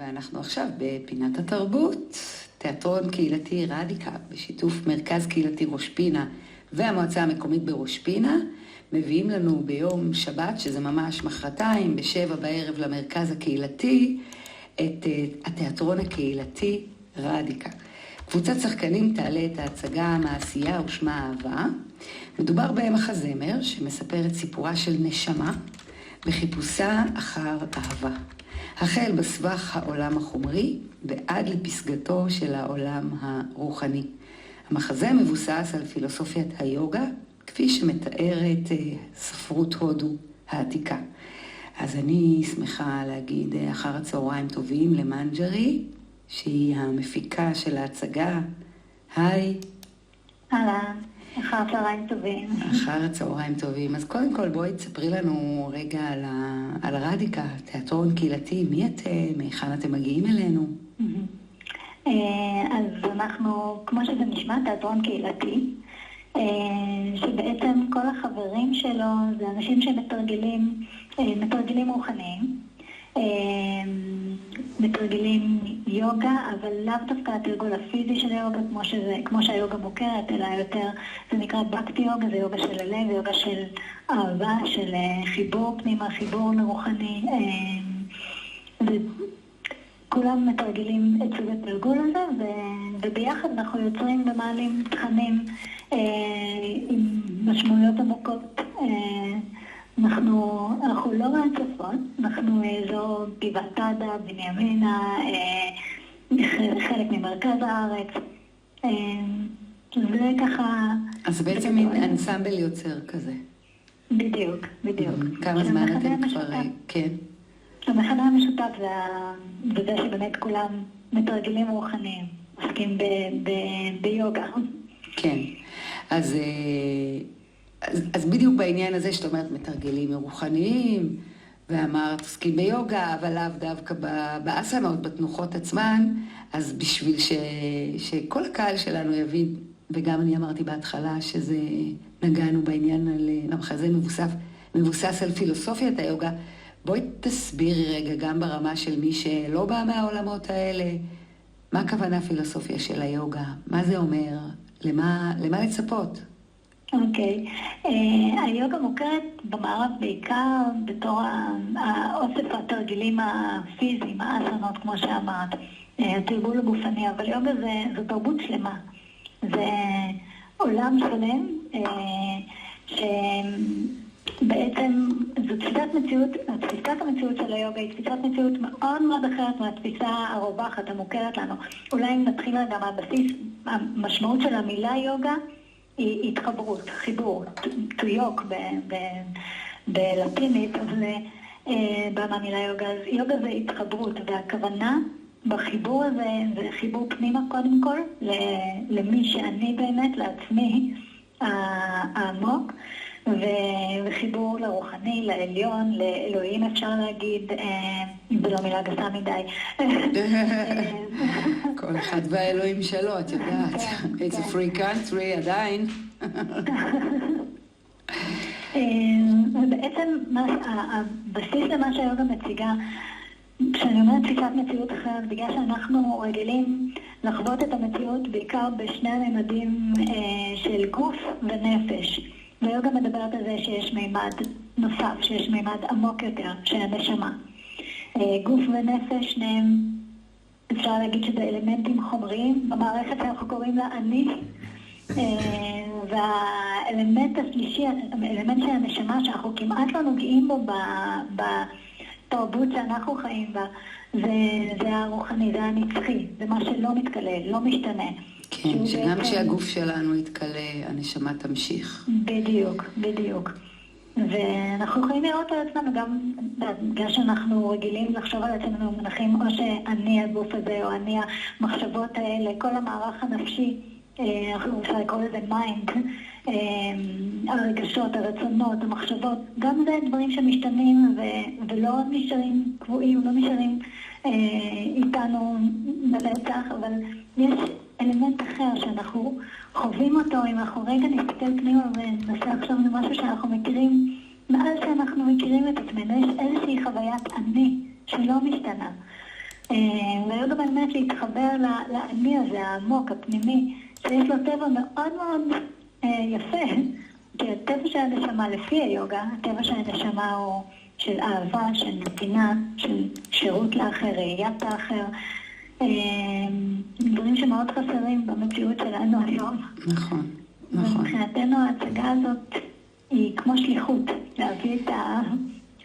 ואנחנו עכשיו בפינת התרבות, תיאטרון קהילתי רדיקה, בשיתוף מרכז קהילתי ראש פינה והמועצה המקומית בראש פינה, מביאים לנו ביום שבת, שזה ממש מחרתיים, ב19:00 למרכז הקהילתי, את התיאטרון הקהילתי רדיקה. קבוצת שחקנים תעלה את ההצגה המעשייה ושמה אהבה. מדובר במחזמר שמספר את סיפורה של נשמה בחיפושה אחר אהבה. החל בסבך העולם החומרי ועד לפסגתו של העולם הרוחני. המחזה מבוסס על פילוסופיית היוגה, כפי שמתארת ספרות הודו העתיקה. אז אני שמחה להגיד אחר הצהריים טובים למנג'רי, שהיא המפיקה של ההצגה. היי. אהלן, אחר צהריים טובים. אחר הצהריים טובים. אז קודם כל בואי תספרי לנו רגע על רדיקה, תיאטרון קהילתי. מי אתם? היכן אתם מגיעים אלינו? אז אנחנו, כמו שזה נשמע, תיאטרון קהילתי, שבעצם כל החברים שלו זה אנשים שמתרגלים רוחניים, מתרגלים יוגה, אבל לאו דווקא התרגול הפיזי של היוגה כמו שהיוגה מוכרת, אלא יותר, זה נקרא בקטי יוגה, זה יוגה של הלב, יוגה של אהבה, של חיבור פנימה, חיבור לרוחני. כולם מתרגלים את סוג התרגול הזה, וביחד אנחנו יוצרים ומעלים תכנים עם משמעויות עמוקות. אנחנו לא מהצפון, אנחנו אזור גבעת עדה, בנימינה, חלק ממרכז הארץ. זה ככה... אז בעצם מין אנסמבל יוצר כזה. בדיוק. כמה זמן אתם כבר... כן. המכנה המשותף זה שבאמת כולם מתרגלים רוחניים, עוסקים ביוגה. כן, אז בדיוק בעניין הזה שאת אומרת מתרגלים רוחניים, ואמרת עוסקים ביוגה, אבל לאו דווקא באסנות, בתנוחות עצמן, אז בשביל שכל הקהל שלנו יבין, וגם אני אמרתי בהתחלה שזה נגענו בעניין למחזה מבוסס על פילוסופיית היוגה, בואי תסבירי רגע גם ברמה של מי שלא בא מהעולמות האלה, מה הכוונה פילוסופיה של היוגה? מה זה אומר? למה לצפות? אוקיי. היוגה מוכרת במערב בעיקר בתור האוסף התרגילים הפיזיים, האסנות, כמו שאמרת, התרגול הגופני, אבל יוגה זו תרבות שלמה. זה עולם שלם בעצם זו תפיסת המציאות של היוגה היא תפיסת מציאות מאוד מאוד אחרת מהתפיסה הרווחת המוכרת לנו. אולי אם נתחיל גם מהבסיס, המשמעות של המילה יוגה היא התחברות, חיבור, to יוק בלטינית, אז במילה יוגה, אז יוגה זה התחברות, והכוונה בחיבור הזה זה חיבור פנימה קודם כל, למי שאני באמת, לעצמי העמוק, וחיבור לרוחני, לעליון, לאלוהים אפשר להגיד, זה לא מילה גסה מדי. כל אחד והאלוהים שלו, את יודעת. It's a free country, עדיין. ובעצם הבסיס למה שהיוגה מציגה, כשאני אומרת תפיסת מציאות אחרת, בגלל שאנחנו רגילים לחוות את המציאות בעיקר בשני הממדים של גוף ונפש. ויוגה מדברת על זה שיש מימד נוסף, שיש מימד עמוק יותר, של הנשמה. גוף ונפש, שניהם, אפשר להגיד שזה אלמנטים חומריים, במערכת שאנחנו קוראים לה אני, והאלמנט השלישי, האלמנט של הנשמה, שאנחנו כמעט לא נוגעים בו בתרבות שאנחנו חיים בה, זה הרוחני, זה הנצחי, זה מה שלא מתקלל, לא משתנה. כן, שגם כשהגוף שלנו יתקלה, הנשמה תמשיך. בדיוק. ואנחנו יכולים לראות על עצמנו גם בגלל שאנחנו רגילים לחשוב על עצמנו מונחים, או שאני הגוף הזה, או אני המחשבות האלה, כל המערך הנפשי, אנחנו אפשר לקרוא לזה מיינד, הרגשות, הרצונות, המחשבות, גם זה דברים שמשתנים ולא נשארים קבועים, לא נשארים איתנו לנצח, אבל יש אלמנט אחר שאנחנו חווים אותו, אם אנחנו רגע נסתכל פנימה וננסה עכשיו למשהו שאנחנו מכירים, מאז שאנחנו מכירים את עצמנו, יש איזושהי חוויית אני שלא משתנה. והיו גם באמת להתחבר לאני הזה, העמוק, הפנימי, שיש לו טבע מאוד מאוד יפה, כי הטבע של הנשמה לפי היוגה, הטבע של הנשמה הוא של אהבה, של נתינה, של שירות לאחר, ראיית האחר, דברים שמאוד חסרים במציאות שלנו היום. נכון, נכון. ומבחינתנו ההצגה הזאת היא כמו שליחות, להביא את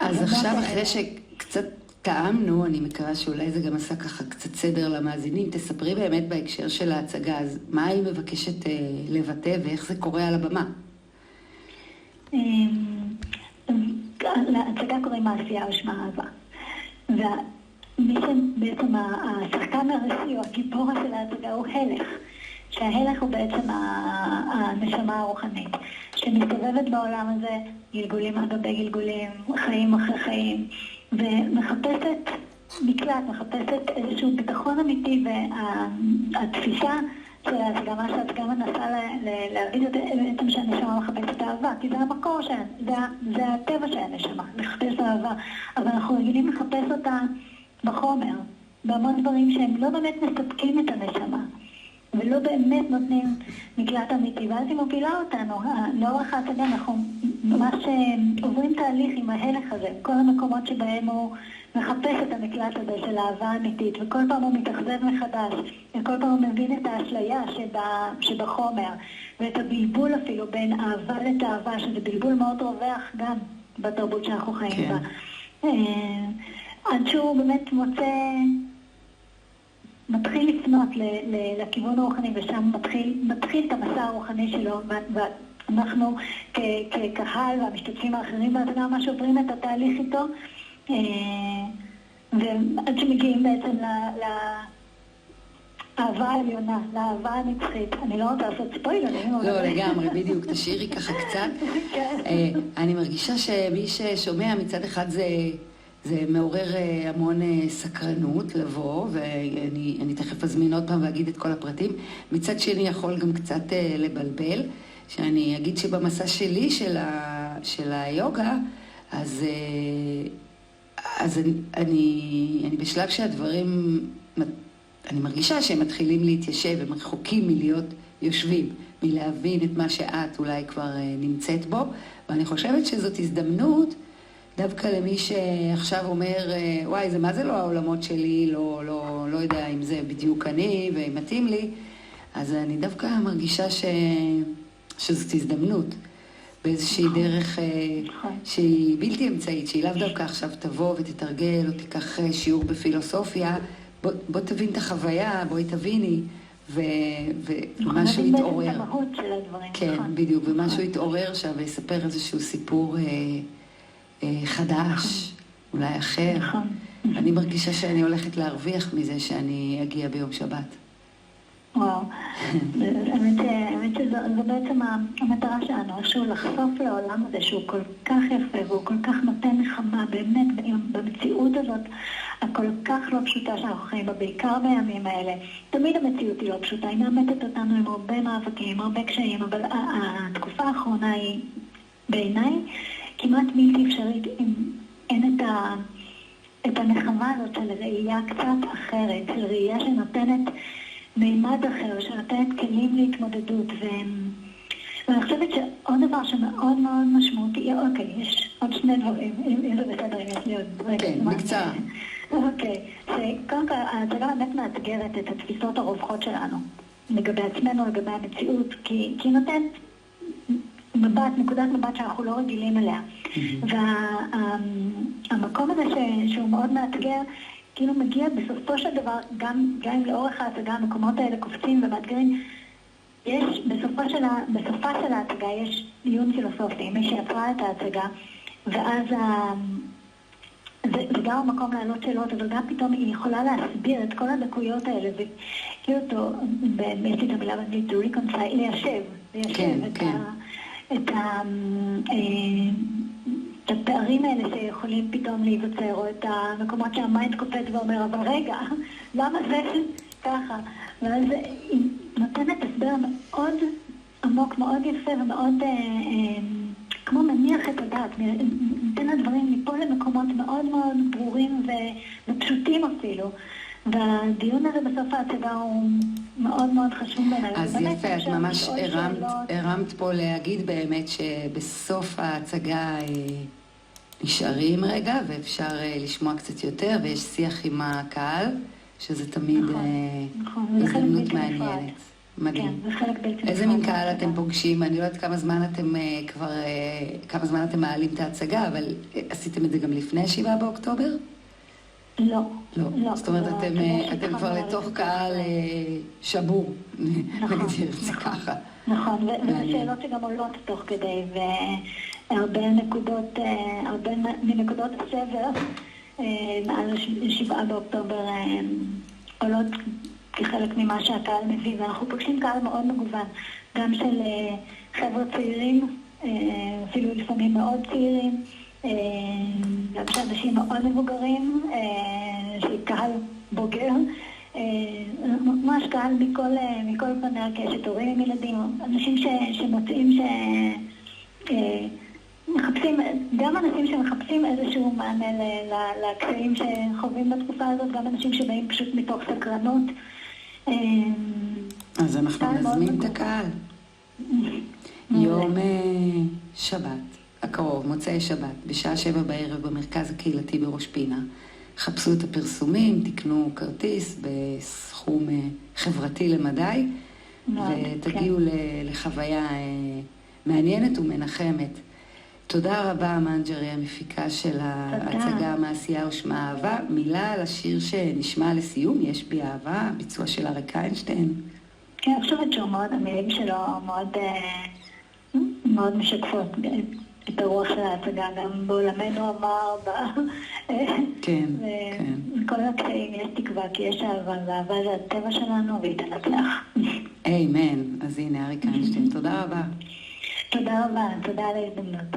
אז עכשיו אחרי שקצת טעמנו, אני מקווה שאולי זה גם עשה ככה קצת סדר למאזינים, תספרי באמת בהקשר של ההצגה, אז מה היא מבקשת לבטא ואיך זה קורה על הבמה? להצגה קוראים מעשייה ושמה אהבה. ומי שבעצם השחקן הראשי או הגיבור של ההצגה הוא הלך, שההלך הוא בעצם הנשמה הרוחנית, שמסתובבת בעולם הזה גלגולים על גבי גלגולים, חיים אחרי חיים, ומחפשת מקלט, מחפשת איזשהו ביטחון אמיתי, והתפיסה של ההצגה, מה שההצגה מנסה להגיד בעצם שהנשמה מחפשת אהבה, כי זה המקור שלה, זה הטבע של הנשמה, לחפש אהבה, אבל אנחנו רגילים לחפש אותה בחומר, בהמון דברים שהם לא באמת מספקים את הנשמה, ולא באמת נותנים מקלט אמיתי, ואז היא מובילה אותנו. לאורך ההצגה אנחנו ממש עוברים תהליך עם ההלך הזה, כל המקומות שבהם הוא מחפש את המקלט הזה של אהבה אמיתית, וכל פעם הוא מתאכזב מחדש, וכל פעם הוא מבין את האשליה שבחומר, ואת הבלבול אפילו בין אהבה לתאווה, שזה בלבול מאוד רווח גם בתרבות שאנחנו חיים בה. עד שהוא באמת מתחיל לפנות לכיוון הרוחני, ושם מתחיל את המסע הרוחני שלו, ואנחנו כקהל והמשתתפים האחרים בהצגה ממש עוברים את התהליך איתו, ועד שמגיעים בעצם לאהבה העליונה, לאהבה הנצחית. אני לא רוצה לעשות ספוילרים. לא, לגמרי, בדיוק, תשאירי ככה קצת. אני מרגישה שמי ששומע מצד אחד זה מעורר המון סקרנות לבוא, ואני תכף אזמין עוד פעם ואגיד את כל הפרטים. מצד שני יכול גם קצת לבלבל, שאני אגיד שבמסע שלי של היוגה, אז אני בשלב שהדברים, אני מרגישה שהם מתחילים להתיישב, הם רחוקים מלהיות יושבים, מלהבין את מה שאת אולי כבר נמצאת בו, ואני חושבת שזאת הזדמנות, דווקא למי שעכשיו אומר, וואי, מה זה לא העולמות שלי, לא יודע אם זה בדיוק אני ואם מתאים לי, אז אני דווקא מרגישה שזאת הזדמנות, באיזושהי דרך שהיא בלתי אמצעית, שהיא לאו דווקא עכשיו תבוא ותתרגל או תיקח שיעור בפילוסופיה, בוא תבין את החוויה, בואי תביני, ומשהו יתעורר. את המהות של הדברים. כן, בדיוק, ומשהו יתעורר שם ויספר איזשהו סיפור חדש, אולי אחר. אני מרגישה שאני הולכת להרוויח מזה שאני אגיע ביום שבת. וואו, האמת שזו בעצם המטרה שלנו, איזשהו לחשוף לעולם הזה שהוא כל כך יפה והוא כל כך נותן נחמה, באמת במציאות הזאת הכל כך לא פשוטה שאנחנו חיים בה, בעיקר בימים האלה. תמיד המציאות היא לא פשוטה, היא מאמתת אותנו עם הרבה מאבקים, עם הרבה קשיים, אבל התקופה האחרונה היא בעיניי כמעט בלתי אפשרית אם אין את הנחמה הזאת של ראייה קצת אחרת, של ראייה שנותנת מימד אחר, שנותנת כלים להתמודדות. ואני חושבת שעוד דבר שמאוד מאוד משמעותי, אוקיי, יש עוד שני דברים, אם זה בסדר, אם יש לי עוד דברים. כן, בקצרה. אוקיי, שקודם כל, ההצגה באמת מאתגרת את התפיסות הרווחות שלנו, לגבי עצמנו, לגבי המציאות, כי היא נותנת נקודת מבט שאנחנו לא רגילים אליה. והמקום הזה שהוא מאוד מאתגר, כאילו מגיע בסופו של דבר, גם אם לאורך ההצגה המקומות האלה קופצים ומאתגרים, יש בסופה של ההצגה יש עיון פילוסופי, מי שיצרה את ההצגה, ואז זה גם המקום לעלות שאלות, אבל גם פתאום היא יכולה להסביר את כל הדקויות האלה, וכאילו אותו, יש לי את המילה באנגלית, to reconcile, ליישב את הפערים האלה שיכולים פתאום להיווצר, או את המקומות שהמיינד קופץ ואומר, אבל רגע, למה זה ככה? ואז היא נותנת הסבר מאוד עמוק, מאוד יפה ומאוד כמו מניח את הדעת, נותן הדברים מפה למקומות מאוד מאוד ברורים ופשוטים אפילו. והדיון הזה בסוף ההצגה הוא מאוד מאוד חשוב בעיניי. אז יפה, את ממש הרמת פה להגיד באמת שבסוף ההצגה נשארים רגע, ואפשר לשמוע קצת יותר, ויש שיח עם הקהל, שזה תמיד הזדמנות מעניינת. מדהים. איזה מין קהל אתם פוגשים? אני לא יודעת כמה זמן אתם מעלים את ההצגה, אבל עשיתם את זה גם לפני 7 באוקטובר? לא. זאת אומרת, אתם כבר לתוך קהל שבור, נגדיר את זה ככה. נכון, וזה שאלות שגם עולות תוך כדי, והרבה מנקודות הסבר על 7 באוקטובר עולות כחלק ממה שהקהל מביא, ואנחנו פוגשים קהל מאוד מגוון, גם של חבר'ה צעירים, אפילו לפעמים מאוד צעירים, גם של אנשים מאוד מבוגרים, של קהל בוגר, ממש קהל מכל פני הקשת, הורים עם ילדים, אנשים שמוצאים מחפשים, גם אנשים שמחפשים איזשהו מענה לקשיים שחווים בתקופה הזאת, גם אנשים שבאים פשוט מתוך סקרנות. אז אנחנו נזמין את הקהל. יום שבת הקרוב, מוצאי שבת, בשעה 7 בערב במרכז הקהילתי בראש פינה. חפשו את הפרסומים, תקנו כרטיס בסכום חברתי למדי, ותגיעו לחוויה מעניינת ומנחמת. תודה רבה, מנג'רי, המפיקה של ההצגה מעשייה ושמה אהבה. מילה על השיר שנשמע לסיום, יש בי אהבה, ביצוע של אריק איינשטיין. כן, אני חושבת שהוא מאוד, המילים שלו מאוד משקפות את הרוח של ההצגה, גם בעולמנו אמר, כן. כל הקטעים יש תקווה, כי יש אהבה, ואהבה זה הטבע שלנו, והיא תנצח. אמן. אז הנה, אריק איינשטיין, תודה רבה. תודה רבה, תודה על ההזדמנות.